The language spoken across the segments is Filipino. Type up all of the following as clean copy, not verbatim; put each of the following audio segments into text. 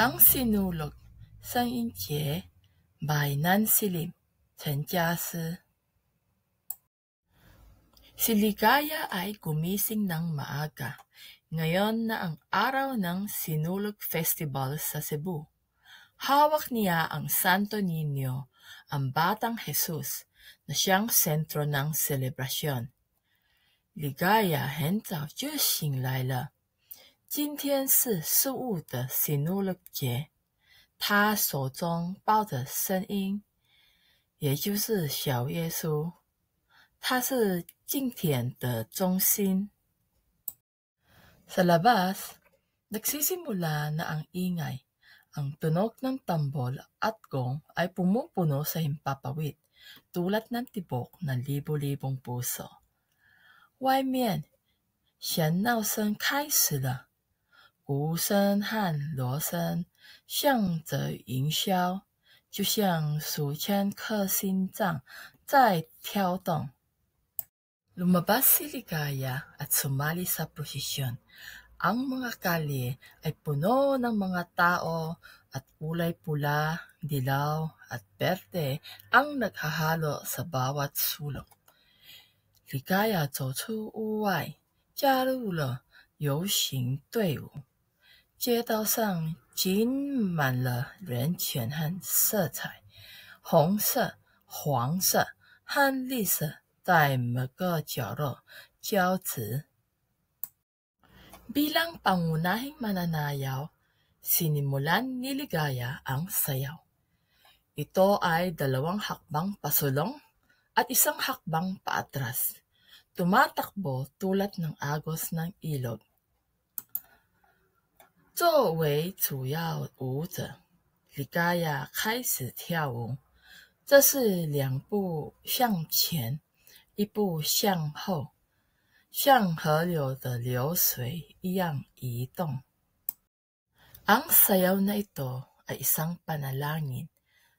Ang sinulog, 圣婴节 by Nancy Lim, 陈家诗。Si Ligaya ay gumising ng maaga, ngayon na ang araw ng Sinulog Festival sa Cebu. Hawak niya ang Santo Niño, ang Batang Jesus, na siyang sentro ng selebrasyon. Ligaya 很早就醒来了，今天是15的sinulog节，他手中抱着圣婴，也就是小耶稣，他是敬典的中心。Sa labas, nagsisimula na ang ingay. Ang tunog ng tambol at gong ay pumupuno sa himpapawid, tulad ng tibok ng libo-libong puso. 外面弦闹声开始了，鼓声和锣声向着云霄，就像数千颗心脏在跳动。Lumabas si Ligaya at sumali sa prosesyon. Ang mga kalye ay puno ng mga tao at kulay pula, dilaw at berde ang naghahalo sa bawat sulok. Ligaya 走出屋外，加入了游行队伍。街道上挤满了人群和色彩，红色、黄色和绿色在每个角落交织。Bilang pangunahing mananayaw, sinimulan ni Ligaya ang sayaw. Ito ay 2 hakbang pasulong at 1 hakbang paatras. Tumatakbo tulad ng agos ng ilog. 作为主要舞者， Ligaya 开始跳舞。这是2步向前，1步向后，像河流的流水一样移动。Ang sayaw na ito ay isang panalangin.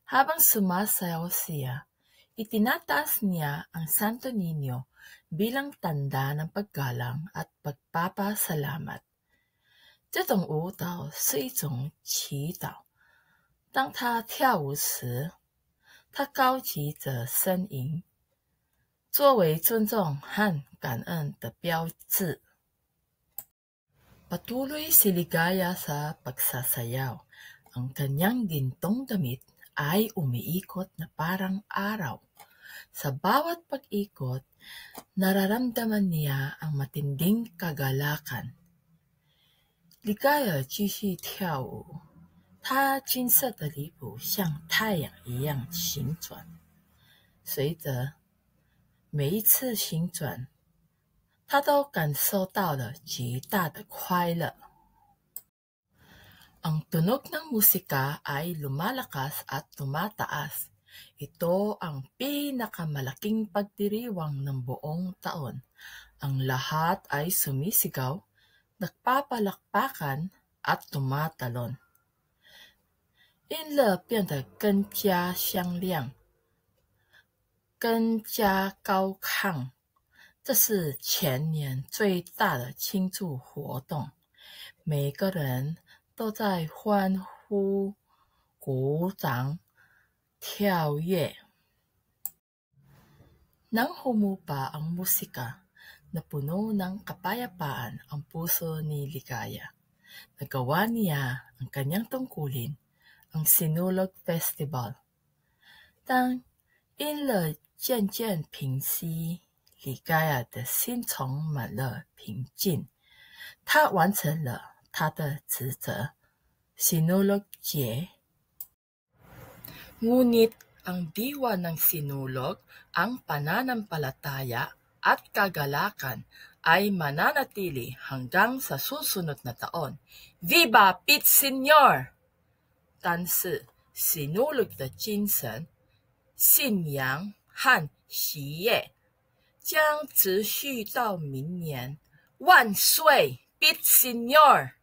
Habang sumasayaw siya, itinataas niya ang Santo Niño bilang tanda ng paggalang at pagpapasalamat. 这种舞蹈是一种祈祷。当他跳舞时，他高举着圣婴，作为尊重和感恩的标志。Patuloy si Ligaya sa pagsasayaw. Ang kanyang gintong damit ay umiikot na parang araw. Sa bawat pag-ikot, nararamdaman niya ang matinding kagalakan. Ligaya 继续跳舞，她金色的礼服像太阳一样旋转，随着每一次旋转，她都感受到了极大的快乐。Ang tunog ng musika ay lumalakas at tumataas. Ito ang pinakamalaking pagdiriwang ng buong taon. Ang lahat ay sumisigaw, nagpapalakpakan at tumatalon. 音乐变得更加响亮，更加高亢。这是全年最大的庆祝活动，每个人都在欢呼、鼓掌、跳跃。Nang humupa ang musika, napuno ng kapayapaan ang puso ni Ligaya. Nagawa niya ang kanyang tungkulin, ang Sinulog Festival. 当音乐渐渐平息， Ligaya 的心充满了平静。他完成了他的职责， Sinulog 节。 Ngunit ang diwa ng sinulog, ang pananampalataya at kagalakan ay mananatili hanggang sa susunod na taon. Viva Pete Senior! 但是sinulog的精神、信仰和喜悦将持续到明年。万岁 Pete Senior!